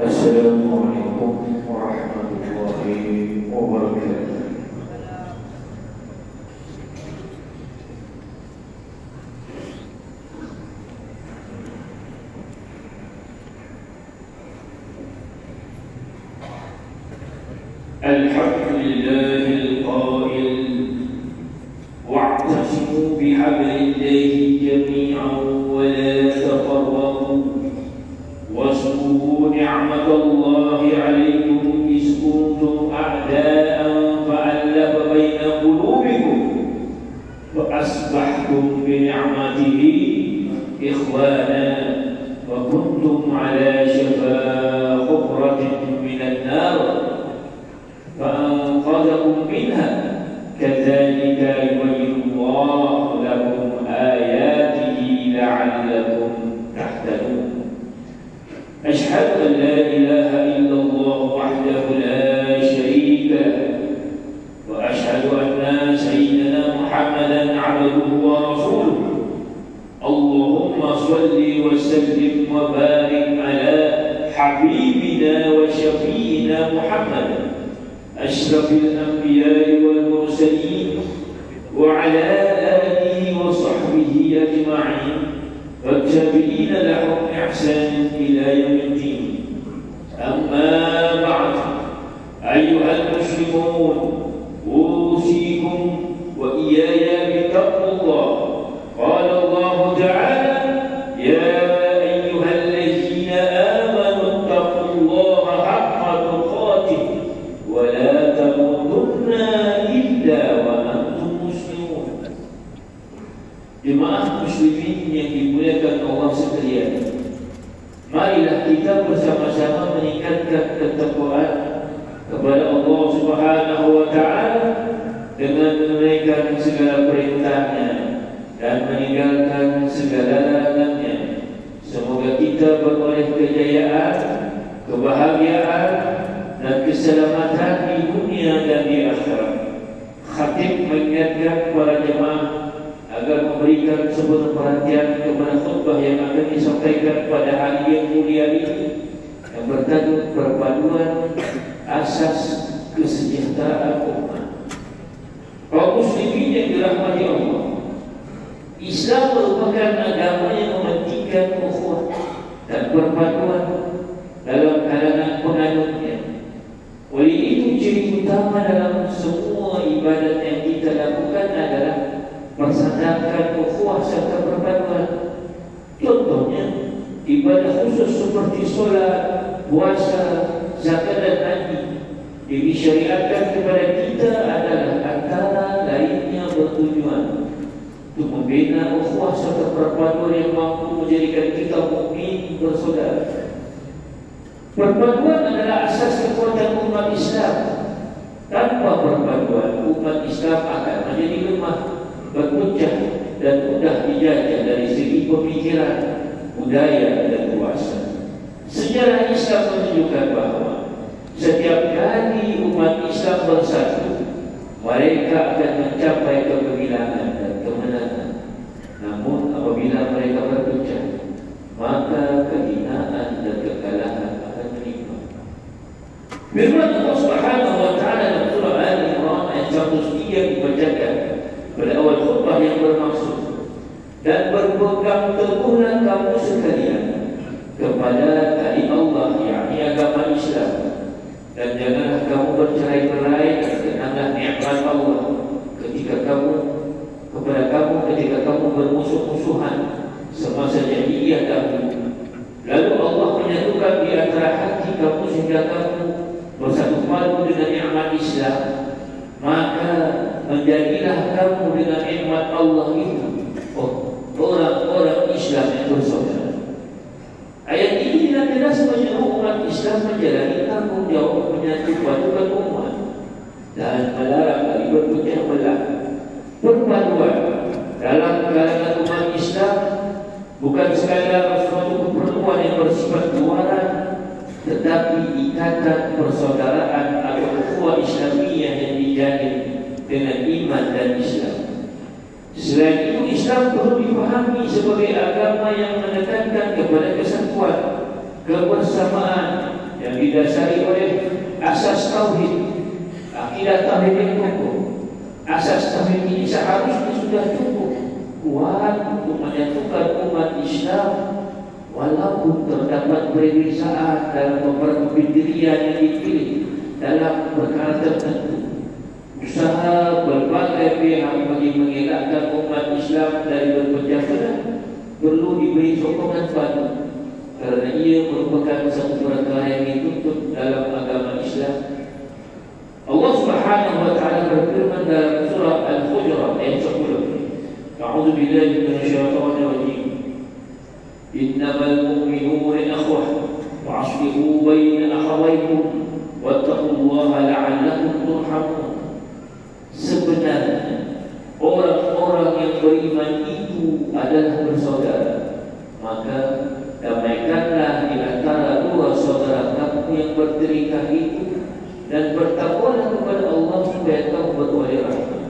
Assalamualaikum warahmatullahi wabarakatuh. Alhamdulillahil qail wa'tasimu bihablillahi jami'an wa la tafarraqu واذكروا نعمة الله عليكم إذ كنتم أعداء فألف بين قلوبكم فأصبحتم بنعمته إخوانا وكنتم على شفا حفرة من النار فأنقذكم منها كذلك يبين الله لكم آياته لعلكم تهتدون. أشهد أن لا إله إلا الله وحده لا شريك له وأشهد أن سيدنا محمدا عبده ورسوله. اللهم صل وسلم وبارك على حبيبنا وشفينا محمد أشرف الأنبياء والمرسلين وعلى آله وصحبه أجمعين والتابعين لهم إحسان إلى يوم الدين. أما بعد، أيها المسلمون، أوصيكم وإياي بتقوى الله. قال الله تعالى: يا أيها الذين آمنوا اتقوا الله حق تقاته ولا تموتن إلا وأنتم مسلمون. Jemaah muslimin yang dimuliakan Allah sekalian, marilah kita bersama-sama meningkatkan ketakwaan kepada Allah Subhanahu wa Ta'ala dengan menunaikan segala perintahnya dan meninggalkan segala larangannya. Semoga kita beroleh kejayaan, kebahagiaan dan keselamatan di dunia dan di akhirat. Khatib mengingatkan para jemaah agar memberikan sepenuh perhatian kepada khutbah yang akan disampaikan pada hari yang mulia ini yang bertajuk perpaduan asas kesejahteraan umat. Kaum muslimin yang dirahmati Allah, Islam merupakan agama yang mementingkan ukhuwah dan perpaduan dalam kalangan penganutnya. Oleh itu, ciri utama dalam semua ibadat yang kita lakukan adalah mensandarkan ukhuwah serta perpaduan. Contohnya, ibadah khusus seperti solat, puasa, zakat dan haji yang disyariatkan kepada kita adalah antara lainnya bertujuan untuk membina ukhuwah serta perpaduan yang mampu menjadikan kita mukmin bersaudara. Perpaduan adalah asas kekuatan umat Islam. Tanpa perpaduan, umat Islam akan menjadi lemah, berpecah dan mudah dijajah dari segi pemikiran, budaya dan kuasa. Sejarah Islam menunjukkan bahawa setiap kali umat Islam bersatu, mereka akan mencapai kegebilangan dan kemenangan. Namun apabila mereka berpecah, maka kehinaan dan kekalahan akan menimpa. Firman Allah Subhanahu wa Ta'ala dalam surah Al-Imran ayat 103 dibacakan pada awal khutbah yang bermaksud, dan berpegang teguhlah kamu sekalian kepada tali Allah, yakni agama Islam, dan janganlah kamu bercerai-berai, dan kenanglah nikmat Allah ketika kamu bermusuh-musuhan semasa jahiliyah dahulu. Lalu Allah menyatukan di antara hati kamu sehingga kamu bersatu padu dengan nikmat Islam, maka menjadilah kamu dengan nikmat Allah itu orang-orang Islam yang bersaudara. Ayat ini dengan jelas menyeru umat Islam menjalani tanggung jawab menyatukan umat dan melarang dari berpecah belah. Perpaduan dalam kalangan umat Islam bukan sekadar suatu keperluan yang bersifat luaran, tetapi ikatan persaudaraan atau ukhuwah Islamiyah yang dijalin dengan iman dan Islam. Selain itu, Islam perlu dipahami sebagai agama yang menekankan kepada kesatuan, kebersamaan, yang didasari oleh asas tauhid, akidah tauhid yang kokoh. Asas tauhid ini seharusnya sudah cukup kuat untuk menyatukan umat Islam, walaupun terdapat perbezaan dalam beberapa pendirian yang dipilih dalam perkara tertentu. Usaha berbagai pihak bagi mengelakkan umat Islam dari berpecah belah perlu diberi sokongan penuh, kerana ia merupakan satu perkara yang dituntut dalam agama Islam. Allah Subhanahu wa taala berfirman dalam surah Al-Hujurat ayat 10. A'udzu billahi minasyaitonir rajim. Innamal mu'minuna ikhwah wa aslihu baina akhawaykum wattaqullaha la'allakum turhamun. Sebenarnya orang-orang yang beriman itu adalah bersaudara, maka damaikanlah di antara dua saudara kamu yang bertikai itu, dan bertakwalah kepada Allah supaya kamu beroleh rahmat.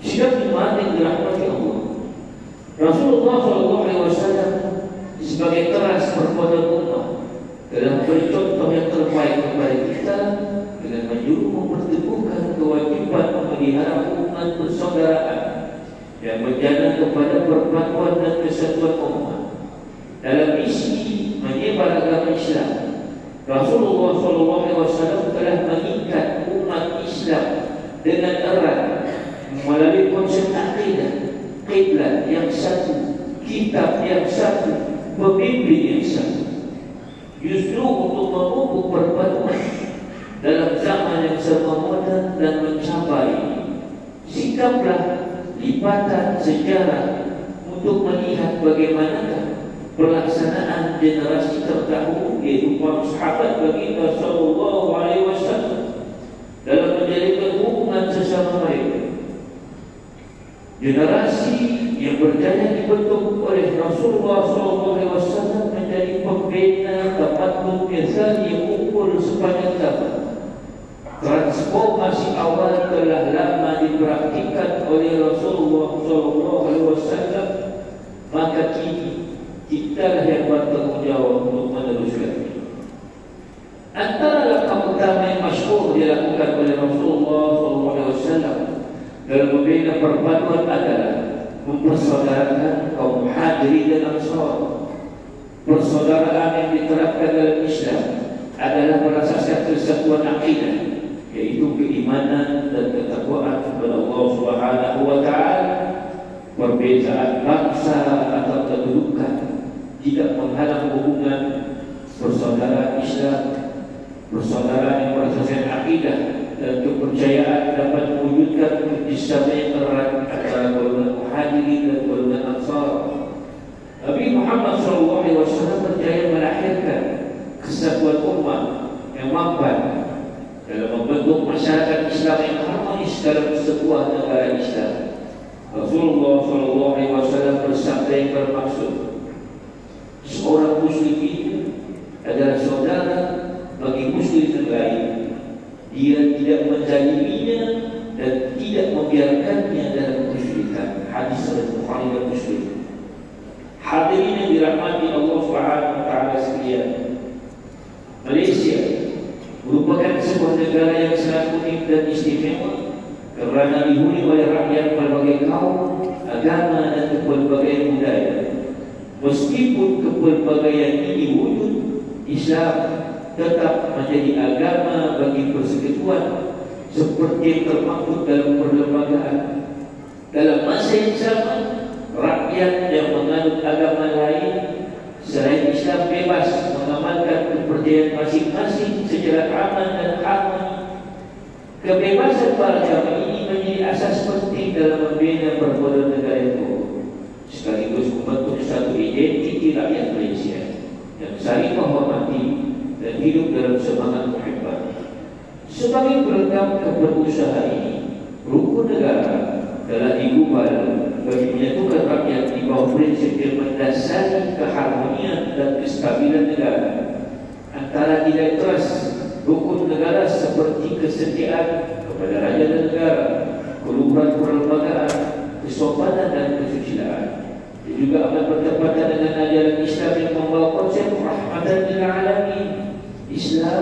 Siapa iman yang dirahmati Allah? Rasulullah SAW sebagai keras perbuatan umat dalam beri contoh yang terbaik kepada kita dengan menyuruh memperteguhkan kewajiban memelihara hubungan persaudaraan yang berjalan kepada persatuan dan kesatuan umat. Dalam misi menyebar agama Islam, Rasulullah SAW telah mengikat umat Islam dengan erat melalui konsep akidah, kiblat yang satu, kitab yang satu, pemimpin yang satu. Justru untuk memupuk perpaduan dalam zaman yang serba moden dan mencapai ini, sikaplah lipatan sejarah untuk melihat bagaimanakah pelaksanaan generasi terdahulu, yaitu para sahabat baginda sallallahu alaihi wasallam, dalam menjalinkan hubungan sesama mereka. Generasi yang berjaya dibentuk oleh Rasulullah SAW menjadi pembina tamadun misal yang unggul sepanjang zaman. Transformasi awal telah lama dipraktikkan oleh Rasulullah SAW, maka kini kitalah yang bertanggungjawab untuk meneruskan. Antara langkah utama yang masyhur dilakukan oleh Rasulullah SAW dalam membina perpaduan adalah mempersaudarakan kaum Muhajirin dan Ansar. Persaudaraan yang diterapkan dalam Islam adalah berasaskan kesatuan akidah, yaitu keimanan dan ketakwaan kepada Allah Subhanahu wa taala. Perbezaan bangsa atau kedudukan tidak menghalang hubungan persaudaraan Islam. Persaudaraan yang berasaskan akidah dan kepercayaan dapat mewujudkan kerjasama yang erat antara golongan Muhajirin dan golongan Ansar. Nabi Muhammad SAW berjaya melahirkan kesatuan umat yang mapan dalam membentuk masyarakat Islam yang harmonis dalam sebuah negara Islam. Rasulullah SAW bersabda yang bermaksud, seorang muslim itu adalah saudara bagi muslim yang lain. Dia tidak menzaliminya dan tidak membiarkannya dalam kesulitan. Hadis riwayat Bukhari dan Muslim. Hadirin yang dirahmati Allah Subhanahu wa taala sekalian, Malaysia merupakan sebuah negara yang sangat unik dan istimewa kerana dihuni oleh rakyat berbagai kaum, agama dan berbagai budaya. Meskipun kepelbagaian ini wujud, Islam tetap menjadi agama bagi persekutuan seperti yang termaktub dalam perlembagaan. Dalam masa yang sama, rakyat yang menganut agama lain selain Islam bebas mengamalkan kepercayaan masing-masing secara aman dan harmoni. Kebebasan beragama ini menjadi asas penting dalam membina perpaduan negara itu, sekaligus membentuk satu identiti rakyat Malaysia yang saling menghormati dan hidup dalam semangat muhibbat. Sebagai pelengkap keberusahaan ini, rukun negara telah digubal bagi menyatukan rakyat di bawah prinsip yang mendasari keharmonian dan kestabilan negara. Antara nilai teras rukun negara seperti kesetiaan kepada raja dan negara, keluhuran perlembagaan, kesopanan dan kesusilaan. Dia juga akan bertepatan dengan ajaran Islam yang membawa konsep rahmatan lil alamin. Islam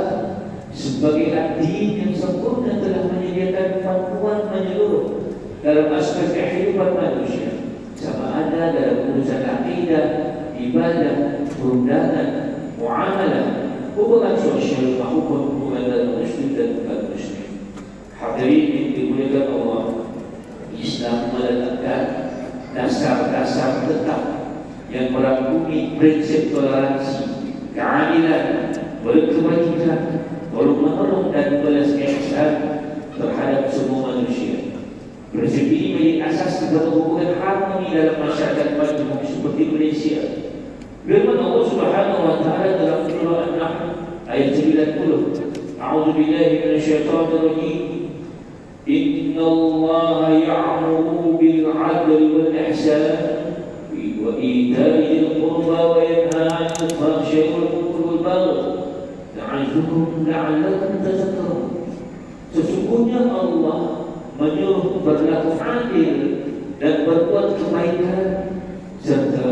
dalam aspek kehidupan manusia, sama ada dalam urusan akidah, ibadah, perundangan, muamalah, hubungan sosial maupun hubungan dalam muslim dan bukan muslim. Hadirin yang dimuliakan Allah, Islam meletakkan dasar-dasar tetap yang merangkumi prinsip toleransi, keadilan, berkebajikan, tolong-menolong dan balas ihsan terhadap semua manusia. Prinsip ini menjadi asas kepada hubungan harmoni dalam masyarakat majmuk seperti Malaysia. Firman Allah Subhanahu wa taala dalam surah An-Nahl ayat 90, A'udzubillahi minasyaitonir rajim. Innallaha ya'muru bil 'adli wal ihsan wa ita'i dzil qurba wa yanha 'anil fahsya'i wal munkari wal baghi ya'izukum la'allakum tadhakkarun. Sesungguhnya Allah menyuruh berlaku adil dan berbuat kebaikan serta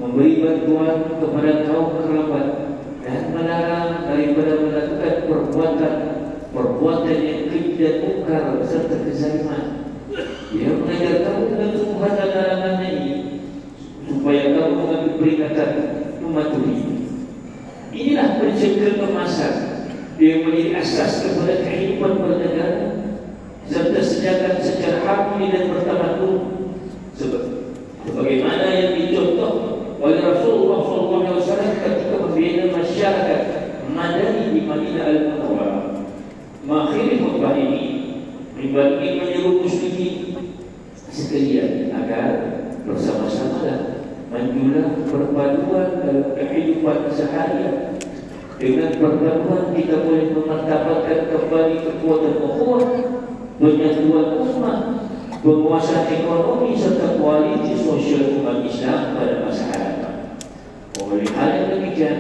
memberi bantuan kepada kaum kerabat dan melarang daripada melakukan perbuatan yang keji dan mungkar serta kezaliman. Dia mengajar kamu dengan sungguhan dan larangannya ini supaya kamu mengambil peringatan, mematuhi. Inilah prinsip keemasan yang menjadi asas kepada kehidupan bernegara serta sejagat secara harmoni dan bertamadun, sebagaimana yang dicontoh oleh Rasulullah SAW ketika membina masyarakat Madani di Madinah Al-Munawwarah. Mengakhiri khutbah ini, beliau ingin menyeru muslimin sekalian agar bersama-sama menjulang perpaduan dalam kehidupan seharian. Dengan perpaduan kita boleh memartabatkan kembali kekuatan ukhuwah, penyatuan umat, penguasaan ekonomi serta kualiti sosial umat Islam pada masa hadapan. Oleh hal yang demikian,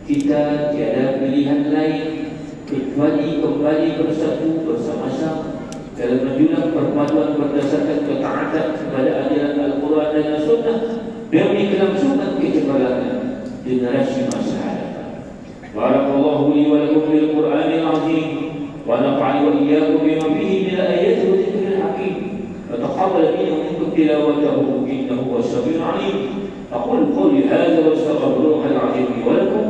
kita tiada pilihan lain kecuali kembali bersatu bersama-sama dalam menjulang perpaduan berdasarkan ketaatan kepada ajaran Al-Quran dan As-Sunnah demi kelangsungan kecerdasan generasi masa hadapan. Barakallahu li wa lakum bil Qur'anil azim wa nafa'ani wa iyyakum bima fihi min al-ayati wa dhikril hakim. وتقبل مني ومنكم تلاوته انه هو السميع العليم. اقول قولي هذا واستغفر الله العظيم لي ولكم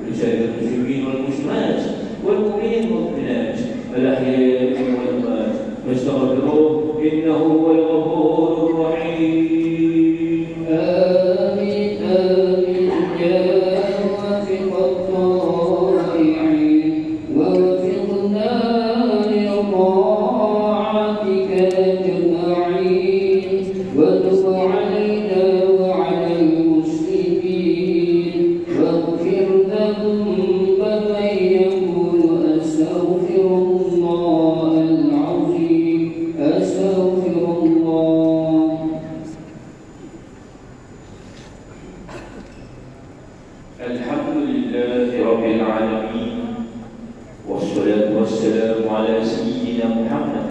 ولسائر المسلمين والمسلمات والمؤمنين والمؤمنات الاحياء والاموات فاستغفروه انه هو الغفور الرحيم. امين امين يا وافق الطائعين ووفقنا لطاعتك وتب علينا وعلى المسلمين واغفر ذنب من يقول أستغفر الله العظيم أستغفر الله. الحمد لله رب العالمين والصلاة والسلام على سيدنا محمد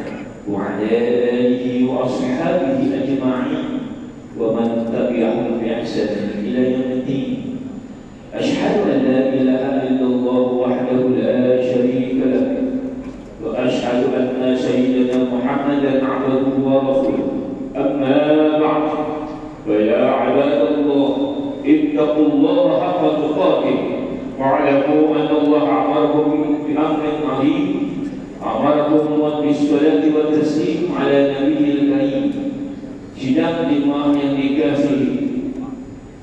وعلى آله وأصحابه أجمعين ومن تبعهم بإحسان إلى يوم الدين. أشهد أن لا إله إلا الله وحده لا شريك له وأشهد أن سيدنا محمدا عبده ورسوله. أما بعد، فيا عباد الله اتقوا الله حق تقاته واعلموا أن الله أمركم بأمر عظيم، أمركم بالصلاة والتسليم على نبيه الكريم. Sidang jemaah yang dikasihi,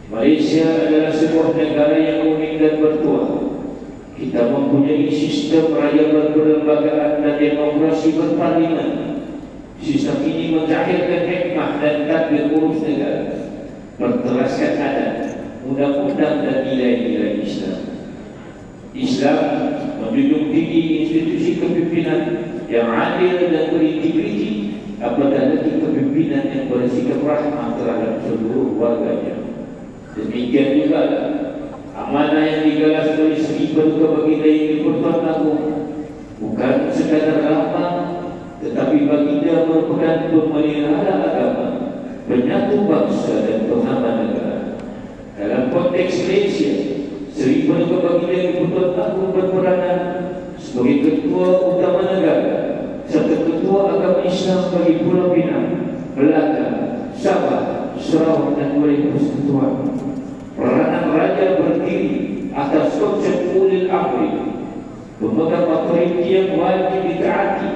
Malaysia adalah sebuah negara yang unik dan bertuah. Kita mempunyai sistem raya berperlembagaan dan demokrasi berparlimen. Sistem ini mencairkan hikmah dan tadbir urus negara, berteraskan adat, undang-undang dan nilai-nilai Islam. Islam menjunjung tinggi institusi kepimpinan yang adil dan berintegriti, apatah lagi kepimpinan yang bersikap rahmah terhadap seluruh warganya. Demikian juga amanah yang digalas oleh Sri Paduka Baginda yang di-Pertuan Agong bukan sekadar lambang, tetapi baginda merupakan pemelihara agama, penyatu bangsa dan pengaman negara. Dalam konteks Malaysia, Sri Paduka Baginda yang di-Pertuan Agong berperanan sebagai ketua utama negara serta ketua agama Islam bagi Pulau Pinang belakang, sabar, serawat dan boleh persekutuan. Peranan raja berdiri atas konsep ulil amri, pemegang otoriti yang wajib ditaati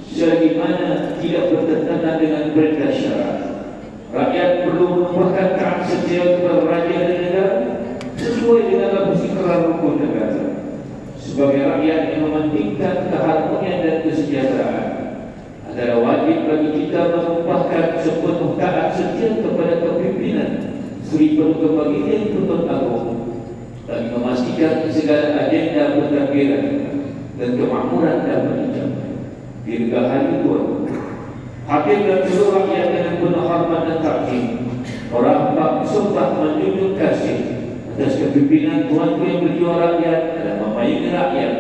selagi mana tidak bertentangan dengan perintah syariat. Rakyat perlu menumpahkan taat setia kepada raja dan negara sesuai dengan lapis ikrar rukun negara. Sebagai rakyat yang mementingkan keharmonian dan kesejahteraan, adalah wajib bagi kita menumpahkan sepenuh taat setia kepada kepimpinan Sri Paduka Baginda Tuan Agong bagi memastikan segala agenda pentadbiran dan kemakmuran dapat dicapai. Dirgahayu Tuan, hakim dan seluruh rakyat dengan penuh hormat dan takzim, orang tak sumpah menjunjung kasih atas kepimpinan Tuanku yang berjuang rakyat dalam memayungi rakyat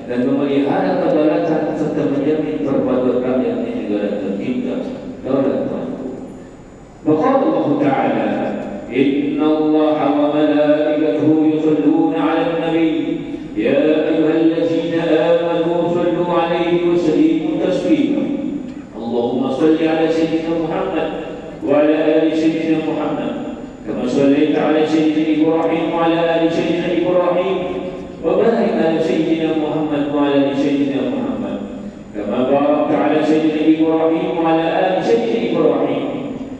dan memelihara kedaulatan serta menjamin perpaduan rakyat di negara tercinta daulat Tuanku. Faqala Allah Ta'ala, Inna Allah wa malaikatahu yusalluna 'alan nabi ya ayyuhallazina amanu sallu 'alaihi wa sallimu taslima. Allahumma salli 'ala sayyidina Muhammad wa 'ala ali sayyidina Muhammad kama sallaita 'ala sayyidina Ibrahim wa 'ala ali sayyidina Ibrahim wa barik 'ala sayyidina Muhammad wa 'ala ali sayyidina Muhammad kama barakta 'ala sayyidina Ibrahim wa 'ala ali sayyidina Ibrahim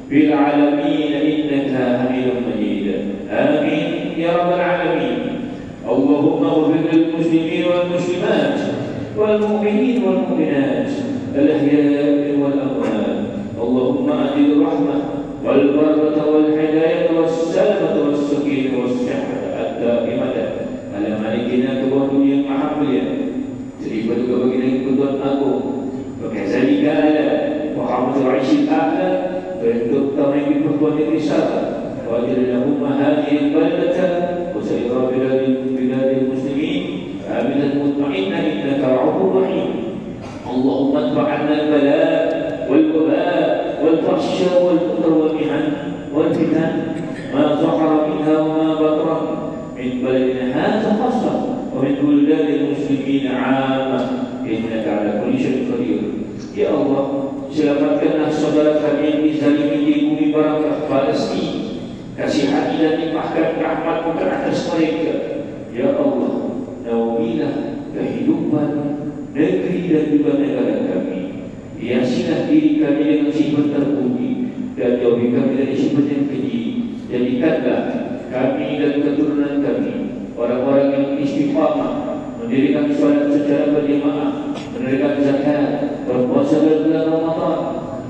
fil 'alamin innaka Hamidum Majid. Amin ya rabbal alamin. Allahumma ighfir lil muslimin wal muslimat wal mu'minin wal mu'minat al ahya'i wal amwat. Allahumma adil rahmah wal barakah wal hidayah was salamah was sakinah was sihhah ad-daimah ala malikina Tuhan yang maha mulia Sri Paduka Baginda Tuan Agong wakazalika ala Muhammadur Rasul a'la bentuk tamai pertuan risalah wajib lahum hadhihi al-baldata wa sayra bilad muslimin aminan mutma'innah innaka ra'ufur rahim. Allahumma adfa' 'anna al-bala wal waba wal fahsya wal munkar wal mihan wal fitan ma zahara minha wa ma batran min baladina hadha khassah wa min buldan al-muslimin 'ammah innaka 'ala kulli syai'in qadir. Ya Allah, selamatkanlah saudara kami yang dizalimi di bumi barakah Palestin. Kasihani dan limpahkan rahmat-Mu ke atas mereka. Ya Allah, naungilah kehidupan negeri dan juga negara kami. Hiasilah diri kami dengan sifat terpuji dan jauhi kami dari sifat yang keji. Jadikanlah kami dan keturunan kami orang-orang yang istiqamah, mendirikan solat secara berjemaah, menunaikan zakat, berpuasa dalam bulan Ramadan,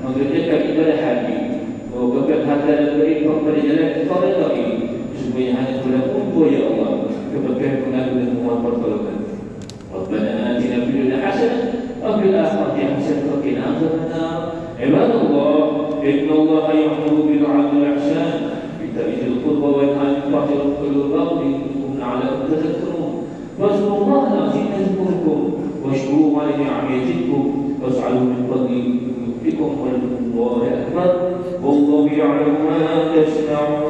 mengerjakan ibadah haji, mengumpulkan harta dan berinfak pada jalan fardu ini. Semuanya hanya kepada-Mu ya Allah, keberkahan pengaruh dan mohon pertolongan. Rabbana atina fid dunya hasanah wa fil akhirati hasanah wa qina adzabannar. Ibadallah, innallaha ya'muru bil 'adli wal ihsan wa ita'i dzil qurba wa yanha 'anil fahsya'i wal munkari wal baghi ya'idhukum la'allakum tadhakkarun. Fadhkurullaha al-'azima yadhkurkum washkuruhu 'ala ni'amihi yazidkum was'aluhu min fadlihi yu'tikum wallahu akbar wallahu ya'lamu ma tasna'un.